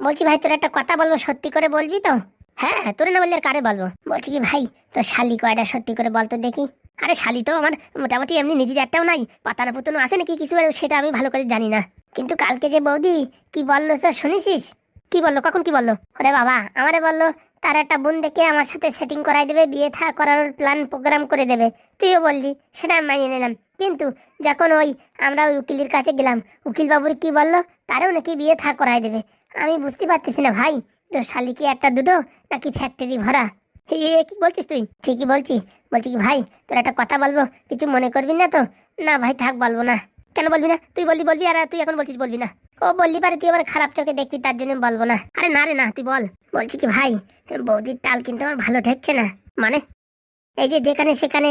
বলছি ভাই, তোর একটা কথা বলবো, সত্যি করে বলবি তো? হ্যাঁ হ্যাঁ, তোরে না বললে আর কারে বলবো। বলছি কি ভাই, তোর শালি কয়টা, সত্যি করে বল তো দেখি। আরে শালি তো আমার মোটামুটি এমনি নিজের একটাও নাই, পাতানো পুতনো আছে নাকি কিছু, সেটা আমি ভালো করে জানি না। কিন্তু কালকে যে বৌদি কি বললো তো শুনেছিস? কি বললো, কখন কি বললো? ওরে বাবা, আমারে বললো তার একটা বোন দেখে আমার সাথে সেটিং করাই দেবে, বিয়ে থা করানোর প্ল্যান প্রোগ্রাম করে দেবে। তুইও বললি, সেটা আমি মানিয়ে নিলাম। কিন্তু যখন আমরা ওই উকিলের কাছে গেলাম, উকিল বাবুর কি বললো, তারও নাকি বিয়ে থা করাই দেবে। আমি বুঝতে পারতেছি না ভাই, তোর শালি কি একটা দুটো নাকি ফ্যাক্টরি ভরা? কি বলছিস তুই? ঠিকই বলছি। বলছি কি ভাই, তোর একটা কথা বলবো, কিছু মনে করবি না তো? না ভাই থাক, বলবো না। কেন বলবি না? তুই বলবি বলবি, আর তুই এখন বলছিস বলবি না? ও বললি পারে তুই আমার খারাপ চোখে দেখবি, তার জন্য বলবো না। আরে না রে না, তুই বল। বলছি কি ভাই, বৌদির তাল কিন্তু আমার ভালো ঠেকছে না। মানে এই যে যেখানে সেখানে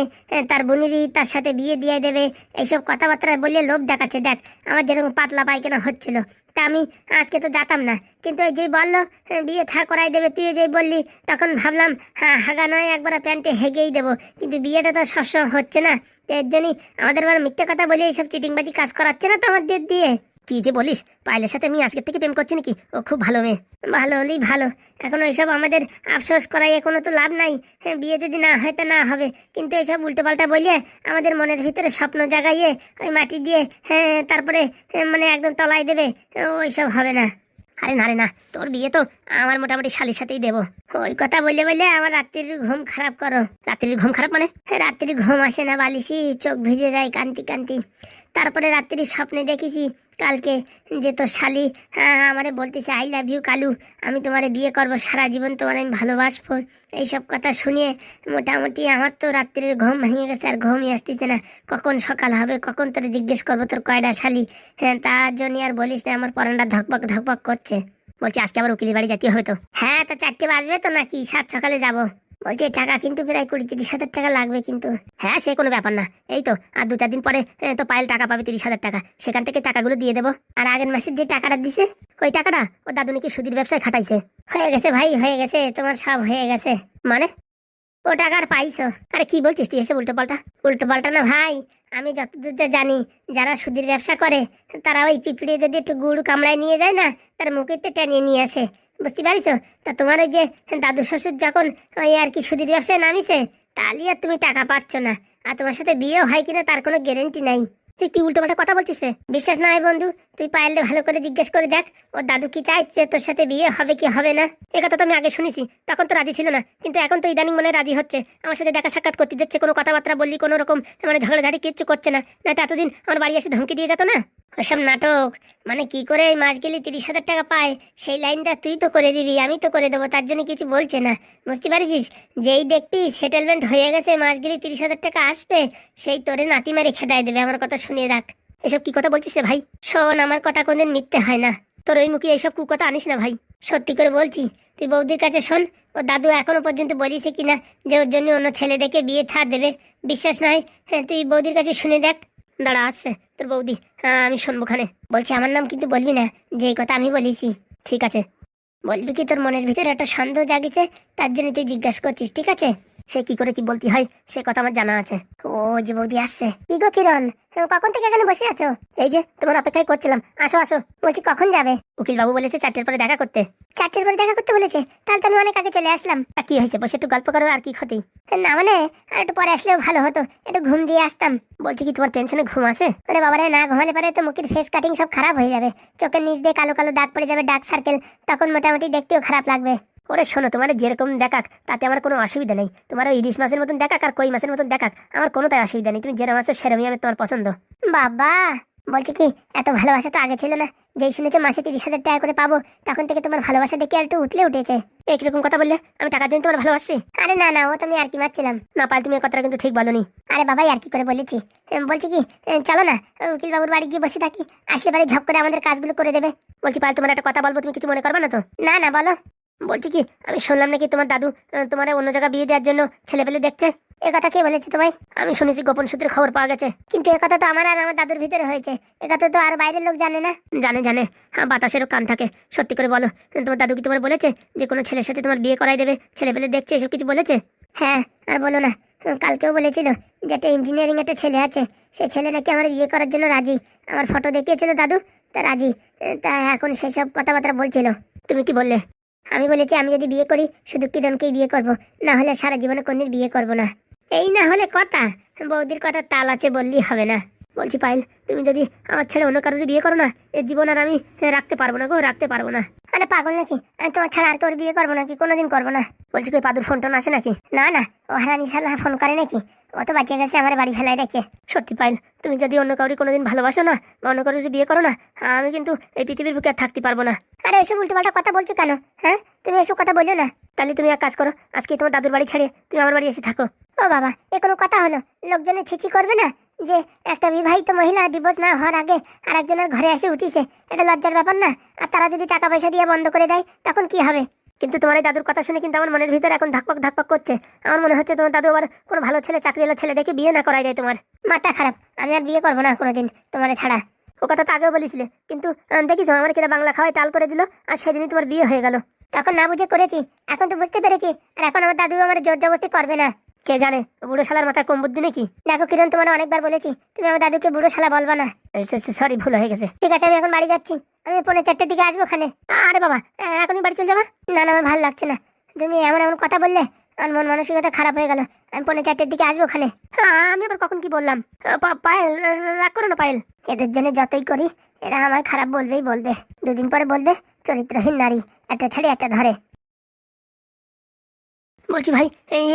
তার বোনেরই তার সাথে বিয়ে দিয়ে দেবে, এইসব কথাবার্তা বললে লোভ দেখাচ্ছে। দেখ আমার যেরকম পাতলা পায়খানা হচ্ছিল, তা আমি আজকে তো যেতাম না, কিন্তু ওই যেই বললো বিয়ে থা করাই দেবে, তুই যেই বললি, তখন ভাবলাম হ্যাঁ হাগা নয় একবার প্যান্টে হেগেই দেবো। কিন্তু বিয়েটা তো সবসময় হচ্ছে না, তো এর জন্যই আমাদের আবার মিথ্যে কথা বলে এইসব চিটিংবাজি কাজ করাচ্ছে না তো আমাদের দিয়ে। কি যে বলিস, পায়েলের সাথে আমি আজকের থেকে প্রেম করছি নাকি? ও খুব ভালো মেয়ে। ভালো হলেই ভালো, এখন এইসব আমাদের আফসোস করাই কোনো তো লাভ নাই। বিয়ে যদি না হয় তা না হবে, কিন্তু এইসব উল্টোপাল্টা বলিয়ে আমাদের মনের ভিতরে স্বপ্ন জাগাইয়ে ওই মাটি দিয়ে তারপরে মানে একদম তলায় দেবে, ওইসব হবে না। আরে না রে না, তোর বিয়ে তো আমার মোটামুটি শালির সাথেই দেবো। ওই কথা বললে বললে আমার রাত্রির ঘুম খারাপ করো। রাত্রির ঘুম খারাপ মানে? রাত্রির ঘুম আসে না, বালিশি চোখ ভিজে যায় কান্তি কান্তি। তারপরে রাত্রির স্বপ্নে দেখেছি কালকে যে তোর শালি আমারে বলতেছে আই লাভ ইউ কালু, আমি তোমারে বিয়ে করবো, সারা জীবন তোমার আমি ভালোবাসবো। এইসব কথা শুনিয়ে মোটামুটি আমার তো রাত্রির ঘুম ভেঙে গেছে, আর ঘুমই আসতেছে না। কখন সকাল হবে, কখন তোরে জিজ্ঞেস করবো তোর কয়টা শালি। তার জন্য আর বলিস না, আমার পরানটা ধকপক ধকপক করছে। বলছি আজকে আবার উকিলের বাড়ি যেতে হবে তো? হ্যাঁ, তা 4টে বাজবে তো নাকি? 7 সকালে যাবো। বলছি টাকা কিন্তু প্রায় 20-30 হাজার টাকা লাগবে কিন্তু। হ্যাঁ সে কোনো ব্যাপার না, এই তো আর 2-4 দিন পরে তো পায়েল টাকা পাবে 30 হাজার টাকা, সেখান থেকে টাকাগুলো দিয়ে দেবো। আর আগের মাসের যে টাকাটা দিছে, ওই টাকাটা ও দাদু নাকি সুদির ব্যবসায় খাটাইছে। হয়ে গেছে ভাই, হয়ে গেছে, তোমার সব হয়ে গেছে। মানে ও টাকা আর পাইছো? আরে কি বলছিস তুই এসে উল্টো পাল্টা? উল্টো পাল্টা না ভাই, আমি যতদূর যা জানি, যারা সুদির ব্যবসা করে তারা ওই পিঁপড়ে যদি একটু গুড় কামড়ায় নিয়ে যায় না, তার মুখেতে টেনিয়ে নিয়ে আসে। বুঝতে পারিস? তা তোমার ওই যে দাদু শ্বশুর যখন ওই আর কি সুদির ব্যবসায় নামিছে, তাহলে আর তুমি টাকা পাচ্ছ না। আর তোমার সাথে বিয়েও হয় কিনা তার কোনো গ্যারেন্টি নাই। তুই কি উল্টো পাল্টা কথা বলছিস রে? বিশ্বাস না হয় বন্ধু, তুই পায়েলকে ভালো করে জিজ্ঞেস করে দেখ, ওর দাদু কি চাইছে তোর সাথে বিয়ে হবে কি হবে না। এ কথা তো আমি আগে শুনেছি, তখন তো রাজি ছিল না, কিন্তু এখন তো ইদানিং মনে রাজি হচ্ছে। আমার সাথে দেখা সাক্ষাৎ করতে দিচ্ছে, কোনো কথাবার্তা বললি কোনো রকম মানে ঝগড়াঝাড়ি কিচ্ছু করছে না। না তো এতদিন আমার বাড়ি এসে ধমকি দিয়ে যেত না। ওসব নাটক মানে কি করে এই মাস গেলে 30 হাজার টাকা পায়, সেই লাইনটা তুই তো করে দিবি, আমি তো করে দেবো, তার জন্য কিছু বলছে না। বুঝতে পারিস? যেই দেখবি সেটেলমেন্ট হয়ে গেছে, মাস গেলে 30 হাজার টাকা আসবে, সেই তোরে নাতি মারি খেদাই দেবে। আমার কথা শুনিয়ে রাখ। এসব কি কথা বলছিস রে ভাই? শোন, আমার কথা কোনদিন মিথ্যে হয় না, তোর ওই মুখে এইসব কুকথা আনিস না ভাই। সত্যি করে বলছি, তুই বৌদির কাছে শোন, ও দাদু এখনো পর্যন্ত বলিছে কিনা যে ওর জন্য অন্য ছেলে দেখে বিয়ে থা দেবে। বিশ্বাস নয়, তুই বৌদির কাছে শুনে দেখ। দাঁড়া আসছে তোর বৌদি, আমি শুনবো খানে। বলছি আমার নাম কিন্তু বলবি না, যে এই কথা আমি বলিছি। ঠিক আছে। বলবি কি তোর মনের ভিতরে একটা সন্দেহ জাগিছে, তার জন্য তুই জিজ্ঞাসা করছিস, ঠিক আছে? সে কি করে কি বলতে হয় সে কথা আমার জানা আছে। ও যে বৌদি আসছে। কি গো কিরণ, কখন থেকে এখানে বসে আছো? এই যে তোমার অপেক্ষায় করছিলাম, আসো আসো। বলছি কখন যাবে? উকিল বাবু বলেছে 4টের পরে দেখা করতে। 4টের পরে দেখা করতে বলেছে? তাহলে তো আমি অনেক আগে চলে আসলাম। তা কি হয়েছে, বসে একটু গল্প করো, আর কি ক্ষতি? না মানে আর একটু পরে আসলেও ভালো হতো, একটু ঘুম দিয়ে আসতাম। বলছি কি তোমার টেনশনে ঘুম আসে? আরে বাবারে, না ঘুমালে পারে তো মুখের ফেস কাটিং সব খারাপ হয়ে যাবে, চোখের নিচ দিয়ে কালো কালো দাগ পড়ে যাবে, ডার্ক সার্কেল, তখন মোটামুটি দেখতেও খারাপ লাগবে। ওরে শোনো, তোমার যেরকম দেখাক তাতে আমার কোনো অসুবিধা নেই। তোমার ওই ইলিশ মাছের মতন দেখাক আর কই মাছের মতন দেখাক, আমার কোনো তাই অসুবিধা নেই। তুমি যেরকম আছো সেরকমই আমি তোমার পছন্দ। বাবা বলছি কি, এত ভালোবাসা তো আগে ছিল না, যেই শুনেছো মাসে 30 হাজার টাকা করে পাবো, তখন থেকে তোমার ভালোবাসা দেখে আর একটু উতলে উঠেছে। একরকম কথা বললে আমি টাকার জন্য তোমার ভালোবাসি? আরে না না, ও তো আমি আর কি মারছিলাম না। পাল তুমি এই কথাটা কিন্তু ঠিক বলনি। আরে বাবাই আর কি করে বলেছি। বলছি কি, চলো না উকিল বাবুর বাড়ি গিয়ে বসে থাকি, আসলে বাড়ি ঝপ করে আমাদের কাজগুলো করে দেবে। বলছি পাল, তোমার একটা কথা বলবো, তুমি কিছু মনে করবে না তো? না না বলো। বলছি কি, আমি শুনলাম নাকি তোমার দাদু তোমার অন্য জায়গায় বিয়ে দেওয়ার জন্য ছেলেপেলে দেখছে। এ কথা কে বলেছে তোমায়? আমি শুনেছি, গোপন সূত্রে খবর পাওয়া গেছে। কিন্তু এ কথা তো আমার আর আমার দাদুর ভিতরে হয়েছে, এ কথা তো আর বাইরের লোক জানে না। জানে জানে, হ্যাঁ বাতাসেরও কান থাকে। সত্যি করে বলো, তোমার দাদু কি তোমার বলেছে যে কোনো ছেলের সাথে তোমার বিয়ে করাই দেবে, ছেলেপেলে দেখছে, এসব কিছু বলেছে? হ্যাঁ, আর বলো না, কালকেও বলেছিল যে একটা ইঞ্জিনিয়ারিং একটা ছেলে আছে, সে ছেলে নাকি আমার বিয়ে করার জন্য রাজি। আমার ফটো দেখিয়েছিল দাদু, তা রাজি। তা এখন সেসব কথাবার্তা বলছিল। তুমি কি বললে? আমি বলেছি আমি যদি বিয়ে করি শুধু কিরণকেই বিয়ে করব, না হলে সারা জীবনে কোনদিন বিয়ে করব না। এই না হলে কথা, বৌদির কথা তাল আছে বললেই হবে না। বলছি পায়েল, তুমি যদি আমার ছেড়ে অন্য কারোর বিয়ে করো না, এর জীবন আর আমি রাখতে পারবো না গো, রাখতে পারবো না। আরে পাগল নাকি? আমি তোমার ছাড়া আর কারোর বিয়ে করবো নাকি? কোনোদিন করবো না। বলছি কই পাদুর ফোন টোন আসে নাকি? না না, ও হারানি শালা ফোন করে নাকি? ও তো বাঁচিয়ে গেছে আমার বাড়ি ফেলায় রেখে। সত্যি পায়েল, তুমি যদি অন্য কাউরি কোনোদিন ভালোবাসো না বা অন্য কারোর বিয়ে করো না, আমি কিন্তু এই পৃথিবীর বুকে আর থাকতে পারবো না। আরে এসব উল্টোপাল্টা কথা বলছো কেন? হ্যাঁ, তুমি এসব কথা বলছো না। তাহলে তুমি এক কাজ করো, আজকে তোমার দাদুর বাড়ি ছেড়ে তুমি আমার বাড়ি এসে থাকো। ও বাবা, এ কোনো কথা হলো? লোকজনে ছিছি করবে না যে একটা বিবাহিত মহিলা ডিভোর্স না হওয়ার আগে আর একজনের ঘরে এসে উঠিছে? এটা লজ্জার ব্যাপার না? আর তারা যদি টাকা পয়সা দিয়ে বন্ধ করে দেয় তখন কি হবে? কিন্তু তোমার এই দাদুর কথা শুনে কিন্তু আমার মনের ভিতরে এখন ধাকপাক ধাকপাক করছে। আমার মনে হচ্ছে তোমার দাদু আবার কোনো ভালো ছেলে, চাকরিওয়ালা ছেলে দেখে বিয়ে না করাই যায়। তোমার মাথা খারাপ? আমি আর বিয়ে করবো না কোনোদিন তোমার ছাড়া। ও কথা তো আগেও বলেছিলে, কিন্তু দেখিস আমার কিনা বাংলা খাওয়াই টাল করে দিল, আর সেদিনই তোমার বিয়ে হয়ে গেল। তখন না বুঝে করেছি, এখন তো বুঝতে পেরেছি। আর এখন আমার দাদু আমার জোর জবরদস্তি করবে না। কে জানে বুড়ো শালার মাথায় কম বুদ্ধি নাকি? দেখো কিরণ, তোমার অনেকবার বলেছি তুমি আমার দাদুকে বুড়ো শালা বলবা না। সরি, ভুল হয়ে গেছে। ঠিক আছে, আমি এখন বাড়ি যাচ্ছি। আমি 4:45 দিকে আসবো ওখানে। আরে বাবা, এখনই বাড়ি চলে যাবা? না না, আমার ভালো লাগছে না। তুমি এমন এমন কথা বললে আমার মন মানসিকতা খারাপ হয়ে গেল। আমি 4:45 দিকে আসবো ওখানে। আমি আবার কখন কি বললাম? পায়েল, রাগ করো না পায়েল। এদের জন্য যতই করি এরা আমায় খারাপ বলবেই বলবে। দুদিন পরে বলবে চরিত্রহীন নারী, একটা ছেড়ে একটা ধরে। বলছি ভাই,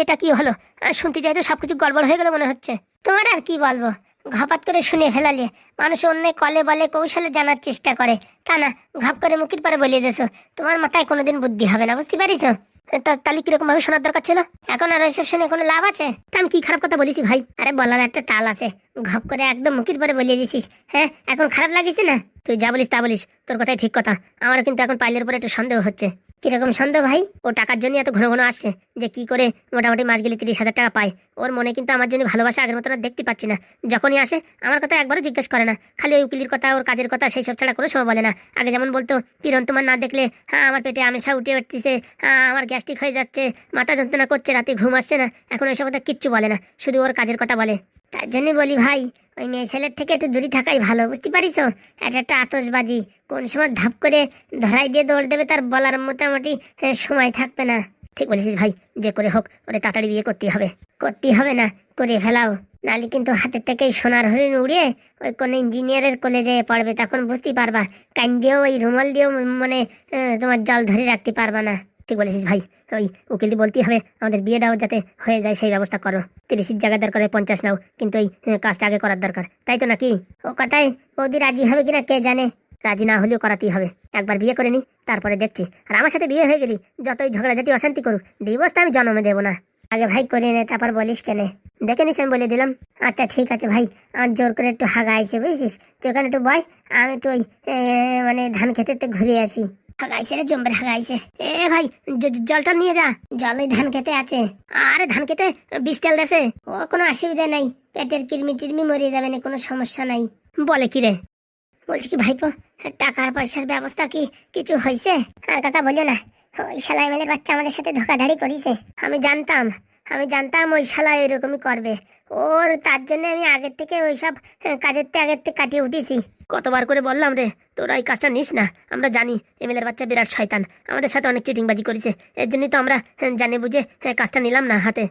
এটা কি হলো? শুনতে চাই তো সবকিছু গড়বড় হয়ে গেল মনে হচ্ছে। তোমার আর কি বলবো, ঘপাত করে শুনে ফেলালে। মানুষ অন্য কলে বলে কৌশলে জানার চেষ্টা করে, তা না ঘাপ করে মুখের পরে বলিয়ে দেছো। তোমার মাথায় কোনোদিন বুদ্ধি হবে না, বুঝতে পারিস? তাহলে কিরকম ভাবে শোনার দরকার ছিল? এখন আর ওইসব শুনে কোনো লাভ আছে? তা আমি কি খারাপ কথা বলেছি ভাই? আরে বলার একটা তাল আছে, ঘপ করে একদম মুখের পরে বলিয়ে দিছিস। হ্যাঁ, এখন খারাপ লাগিছে না? তুই যা বলিস তা বলিস, তোর কথাই ঠিক কথা। আমারও কিন্তু এখন পাইলের উপরে একটু সন্দেহ হচ্ছে। কিরকম সন্দেহ ভাই? ও টাকার জন্য এত ঘন ঘন আসছে, যে কি করে মোটামুটি মাস গেলে 30,000 টাকা পায়। ওর মনে কিন্তু আমার জন্য ভালোবাসা আগের মতো দেখতে পাচ্ছি না। যখনই আসে আমার কথা একবারও জিজ্ঞেস করে না, খালি ওই উকিলের কথা, ওর কাজের কথা, সেই সব ছাড়া কোনো সময় বলে না। আগে যেমন বলতো, কিরণ তোমার না দেখলে আমার পেটে আমেশা উঠে উঠতেছে, আমার গ্যাস্ট্রিক হয়ে যাচ্ছে, মাথা যন্ত্রণা করছে, রাতে ঘুম আসছে না। এখন ওইসব কথা কিচ্ছু বলে না, শুধু ওর কাজের কথা বলে। তার জন্যই বলি ভাই, ওই মেয়ে ছেলের থেকে একটু দূরে থাকাই ভালো, বুঝতে পারিস? এটা একটা আতশবাজি, কোন সময় ধাপ করে ধরাই দিয়ে দৌড় দেবে তার বলার মোটামুটি সময় থাকবে না। ঠিক বলেছিস ভাই, যে করে হোক ওরে তাড়াতাড়ি বিয়ে করতেই হবে। করতেই হবে না, করে ফেলাও, নালি কিন্তু হাতের থেকেই সোনার হরিণ উড়িয়ে ওই কোন ইঞ্জিনিয়ারের কলেজে পড়বে, তখন বুঝতেই পারবা। কান দিয়েও ওই রুমাল দিয়েও মানে তোমার জল ধরে রাখতে পারবা না। ঠিক বলেছিস ভাই, ওই উকিলটি বলতেই হবে আমাদের বিয়েটাও যাতে হয়ে যায় সেই ব্যবস্থা করো। 30 জায়গায় দরকার 50 নাও, কিন্তু এই কাজটা আগে করার দরকার, তাই তো নাকি? ও কথায় বৌদি রাজি হবে কিনা কে জানে। রাজি না হলেও করাতেই হবে। একবার বিয়ে করে নি, তারপরে দেখছি। আর আমার সাথে বিয়ে হয়ে গেলি যতই ঝগড়াঝাটি অশান্তি করুক, ডিভোর্স আমি জন্মে দেবো না। আগে ভাই করে নে, তারপর বলিস কেনে। দেখে নিস, আমি বলে দিলাম। আচ্ছা ঠিক আছে ভাই, আমার জোর করে একটু হাগা আইছে, বুঝছিস? তুই ওখানে একটু বয়, আমি একটু ওই মানে ধান খেতে ঘুরে আসি। হাগাইছে রে, জম্বের হাগাইছে। ভাই, জলটা নিয়ে যা। জল ওই ধান খেতে আছে। আরে ধান খেতে বিষ তেল দেছে, ও কোনো অসুবিধা নাই। পেটের কিরমি টিরমি মরিয়ে যাবে না, কোনো সমস্যা নাই। বলে কি রে? বলছি কি ভাইপো, টাকার পয়সার ব্যবস্থা কি কিছু হয়েছে? আর কাকা বলিও না, ওই শালা এমএলএর বাচ্চা আমাদের সাথে ধোকাধাড়ি করেছে। আমি জানতাম ওই শালা এরকমই করবে। ওর তার জন্য আমি আগের থেকে ওইসব আগের থেকে কাটিয়ে উঠেছি। কতবার করে বললাম রে, তোরা এই কাজটা নিস না। আমরা জানি এমএলএর বাচ্চা বিরাট শয়তান, আমাদের সাথে অনেক চিটিংবাজি করেছে। এর জন্যই তো আমরা জানি বুঝে কাজটা নিলাম না হাতে।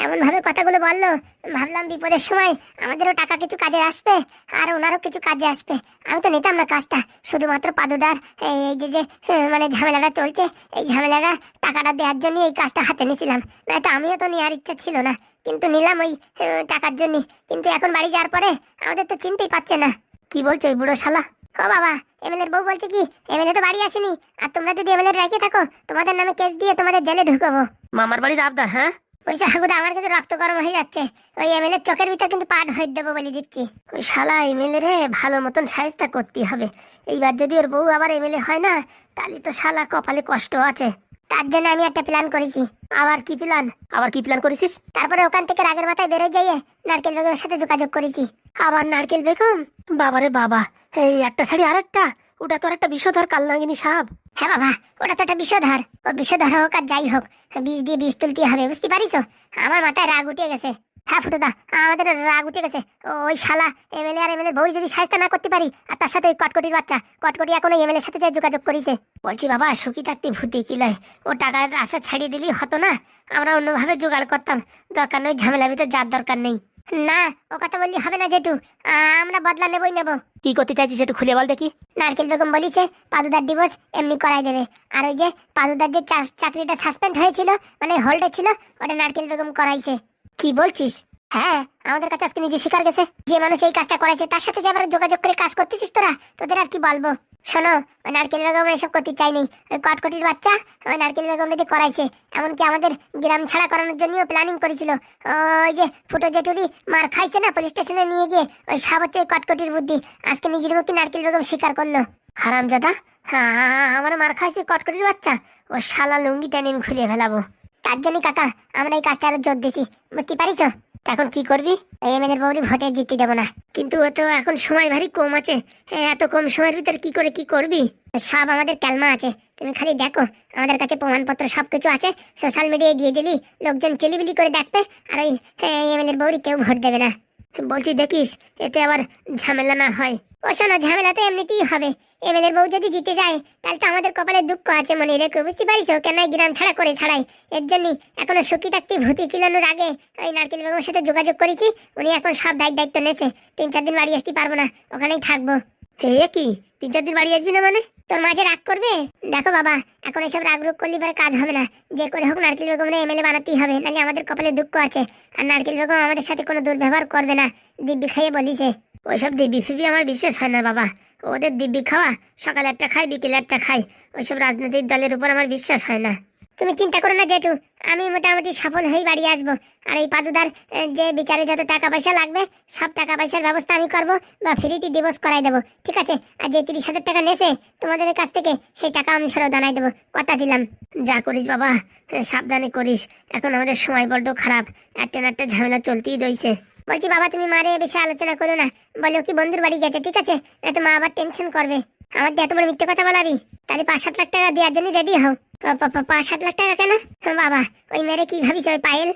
এমন ভাবে কথাগুলো বললো, ভাবলাম বিপদের সময় আমাদেরও টাকা কিছু কাজে আসবে, আর ওনারও কিছু কাজে আসবে। আমি তো নিতাম না কাজটা, শুধুমাত্র পাদুদার এই যে মানে ঝামেলাটা চলছে, এই ঝামেলাটা টাকাটা দেওয়ার জন্য এই কাজটা হাতে নিয়েছিলাম। নয়তো আমিও তো নেওয়ার ইচ্ছা ছিল না, কিন্তু নিলাম ওই টাকার জন্য। কিন্তু এখন বাড়ি যাওয়ার পরে আমাদের তো চিনতেই পারছে না। কি বলছো ওই বুড়ো শালা? ও বাবা, এমএলএর বউ বলছে কি এমএলএ তো বাড়ি আসেনি, আর তোমরা যদি এমএলএ রেখে থাকো তোমাদের নামে কেস দিয়ে তোমাদের জেলে ঢুকাবো। মামার বাড়ির আবদার? হ্যাঁ, ওই সাগুদা আমার কিন্তু রক্ত গরম হয়ে যাচ্ছে। ওই এমএলএর চোখের ভিতর কিন্তু পাট হয়ে দেবো বলে দিচ্ছি। ওই শালা এমএলএ রে ভালো মতন সাহায্য করতে হবে। এইবার যদি ওর বউ আবার এমএলএ হয় না, তাহলে তো শালা কপালে কষ্ট আছে। তার জন্য আমি একটা প্ল্যান করেছি। আবার কি প্ল্যান করেছিস? তারপরে ওখান থেকে রাগের মাথায় বেরোয় যাইয়ে নারকেল বেগমের সাথে যোগাযোগ করেছি। আবার নারকেল বেগম? বাবারে বাবা, এই একটা শাড়ি আর একটা, ওটা তো আর একটা বিষধর কালনাগিনী সাপ। হ্যাঁ বাবা, ওটা তো একটা বিষধর। ও বিষধর হোক আর যাই হোক, বিষ দিয়ে বিষ তুলতে হবে, বুঝতে পারিস? আমার মাথায় রাগ উঠে গেছে। হ্যাঁ ফুটোদা, আমাদের রাগ উঠে গেছে। ওই শালা এমএলএ আর এমএলএ বউরি যদি সাহায্য না করতে পারি, আর তার সাথে ওই কটকটির বাচ্চা, কটকটি এখন এমএলএর সাথে যে যোগাযোগ করেছে। বলছি বাবা, সুখী থাকতে ভূতি কি লয়, ও টাকার আশা ছাড়িয়ে দিলেই হতো না, আমরা অন্যভাবে জোগাড় করতাম। দরকার নেই ঝামেলার ভিতরে, যার দরকার নেই। না, ও কথা বললি হবে না জেঠু, আমরা বদলা নেবই নেব। কি করতে চাইছিস একটু খুলে বল দেখি। নারকেল বেগম বলিছে পাদুদার ডিভোর্স এমনি করাই দেবে, আর ওই যে পাদুদার যে চাকরিটা সাসপেন্ড হয়েছিল, মানে হোল্ডে ছিল, ওটা নারকেল বেগম করাইছে। কি বলছিস? হ্যাঁ, আমাদের কাছে আজকে নিজে স্বীকার গেছে। যে মানুষ এই কাজটা করাইছে তার সাথে যে আবার যোগাযোগ করে কাজ করতেছিস তোরা, তোদের আর কি বলবো। শোনো, ওই নারকেল বেগম এসব করতে চাইনি, ওই কটকটির বাচ্চা ওই নারকেল বেগম যদি করাইছে। এমনকি আমাদের গ্রাম ছাড়া করানোর জন্যও প্ল্যানিং করেছিল। ওই যে ফুটো জেঠুরি মার খাইছে না পুলিশ স্টেশনে নিয়ে গিয়ে, ওই সব হচ্ছে ওই কটকটির বুদ্ধি। আজকে নিজের মুখে নারকেল বেগম স্বীকার করলো। হারামজাদা, হ্যাঁ আমার মার খাইছে কটকটির বাচ্চা, ও শালা লুঙ্গি টেনে আমি খুলে ফেলাবো। তার জন্য কাকা আমরা এই কাজটা আরো জোর দিছি, বুঝতে পারিস? এখন কি করবি? এমএলএর বউরি ভোটে জিততে দেবো না। কিন্তু ও তো এখন সময় ভারী কম আছে, এত কম সময়ের ভিতরে কি করে কি করবি? সব আমাদের ক্যালমা আছে, তুমি খালি দেখো, আমাদের কাছে প্রমাণপত্র সবকিছু আছে। সোশ্যাল মিডিয়ায় দিয়ে দিলি লোকজন চিলিবিলি করে দেখবে, আর ওই এমএলএর বউরি কেউ ভোট দেবে না। বলছি দেখিস এতে আবার ঝামেলা না হয়। ও শোনো, ঝামেলা তো এমনিতেই হবে। এমএলএর বউ যদি জিতে যায় তাহলে তো আমাদের কপালে দুঃখ আছে, মনে রেখো, বুঝতে পারিস? কেন গ্রাম ছাড়া করে ছাড়াই, এর জন্যই এখনো সুখী থাকতে ভূতি কিলানোর আগে ওই নারকেল বেগমের সাথে যোগাযোগ করেছি। উনি এখন সব দায়িত্ব নেছে। 3-4 দিন বাড়ি আসতে পারবো না, ওখানেই থাকবো। হে কি 3-4 দিন বাড়ি আসবি না মানে? তোর মাঝে রাগ করবে? দেখো বাবা, এখন এসব রাগ রোগ করলে পরে কাজ হবে না। যে করে হোক নারকেল বেগমরে এমএলএ বানাতেই হবে, নাহলে আমাদের কপালে দুঃখ আছে। আর নারকেল বেগম আমাদের সাথে কোনো দুর্ব্যবহার করবে না, দিব্যি খাইয়ে বলিছে। ওইসব দিব্যি ফিবি আমার বিশ্বাস হয় না বাবা। ওদের দিব্যি খাওয়া, সকালে একটা খাই বিকেলে একটা খাই, ওইসব রাজনৈতিক দলের উপর আমার বিশ্বাস হয় না। তুমি চিন্তা করো না জেঠু, আমি মোটামুটি সফল হয়ে বাড়ি আসবো। আর এই পাদুদার যে বিচারে যত টাকা পয়সা লাগবে সব টাকা পয়সার ব্যবস্থা আমি করবো, বা ফ্রিতে ডিভোর্স করাই দেবো, ঠিক আছে? আর যে 30,000 টাকা নেছে তোমাদের কাছ থেকে, সেই টাকা আমি ফেরত আনাই দেবো, কথা দিলাম। যা করিস বাবা সাবধানে করিস, এখন আমাদের সময় বড্ড খারাপ, একটা না একটা ঝামেলা চলতেই রয়েছে। বলছি বাবা, তুমি মারে বেশি আলোচনা করো না, বলো কি বন্ধুর বাড়ি গেছে, ঠিক আছে? না তো মা আবার টেনশন করবে। আমার এত বড় মিথ্যে কথা বলাবি? তাহলে 5-7 লাখ টাকা দেওয়ার জন্য রেডি হও। 5-7 লাখ টাকা কেন বাবা? ওই মেরে কি ভাবিস ওই পায়েল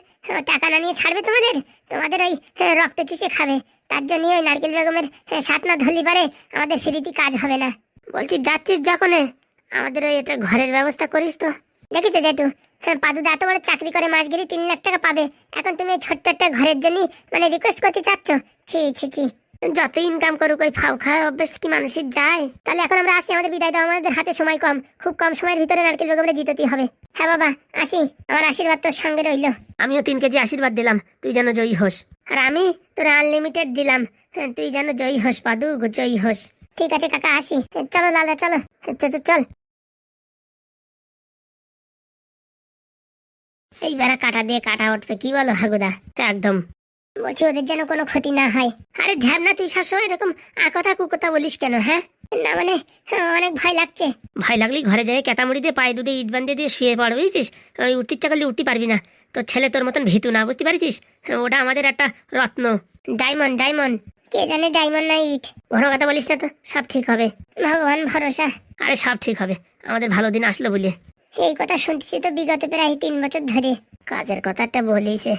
টাকা না নিয়ে ছাড়বে তোমাদের? তোমাদের ওই রক্ত চুষে খাবে। তার জন্য ওই নারকেল বেগমের সাত না ধরলি পারে আমাদের ফ্রিতে কাজ হবে না। বলছি যাচ্ছিস যখন আমাদের ওই এটা ঘরের ব্যবস্থা করিস তো। দেখিস জেঠু, পাদুদা এত বড় চাকরি করে মাসগিরি 3 লাখ টাকা পাবে, এখন তুমি ছোট্ট একটা ঘরের জন্য মানে রিকোয়েস্ট করতে চাচ্ছ? ছি ছি ছি, যত ইনকাম করুক ওই ফাউ খাওয়ার অভ্যেস কি মানুষের যায়? তাহলে এখন আমরা আসি, আমাদের বিদায় দাও, আমাদের হাতে সময় কম, খুব কম সময়ের ভিতরে নারকেল বেগমরে জিততেই হবে। হ্যাঁ বাবা আসি, আমার আশীর্বাদ তোর সঙ্গে রইল। আমিও 3 কেজি আশীর্বাদ দিলাম, তুই যেন জয়ী হোস। আর আমি তোর আনলিমিটেড দিলাম, তুই যেন জয়ী হোস পাদু, জয়ী হোস। ঠিক আছে কাকা, আসি। চলো লালা চলো, চল। এই বেড়া কাটা দিয়ে কাটা উঠবে, কি বলো হাগুদা? একদম। বলছি ওদের যেন কোনো ক্ষতি না হয়। আরে ঢ্যাবনা, তুই সবসময় এরকম কথা কুকথা বলিস কেন? হ্যাঁ না মানে অনেক ভয় লাগছে। ভয় লাগলি ঘরে যাই কেতামুড়ি দিয়ে পায়ে দুটো ইট বান্ধে দিয়ে শুয়ে পড়, বুঝছিস? ওই উঠতে ইচ্ছা করলে উঠতে পারবি না, তোর ছেলে তোর মতন ভীতু না, বুঝতে পারছিস? ওটা আমাদের একটা রত্ন, ডায়মন্ড। কে জানে ডায়মন্ড না ইট। ঘন কথা বলিস না তো, সব ঠিক হবে, ভগবান ভরসা। আরে সব ঠিক হবে, আমাদের ভালো দিন আসলো বলে। এই কথা শুনতেছি তো বিগত প্রায় 3 বছর ধরে। কাজের কথাটা বলিছে।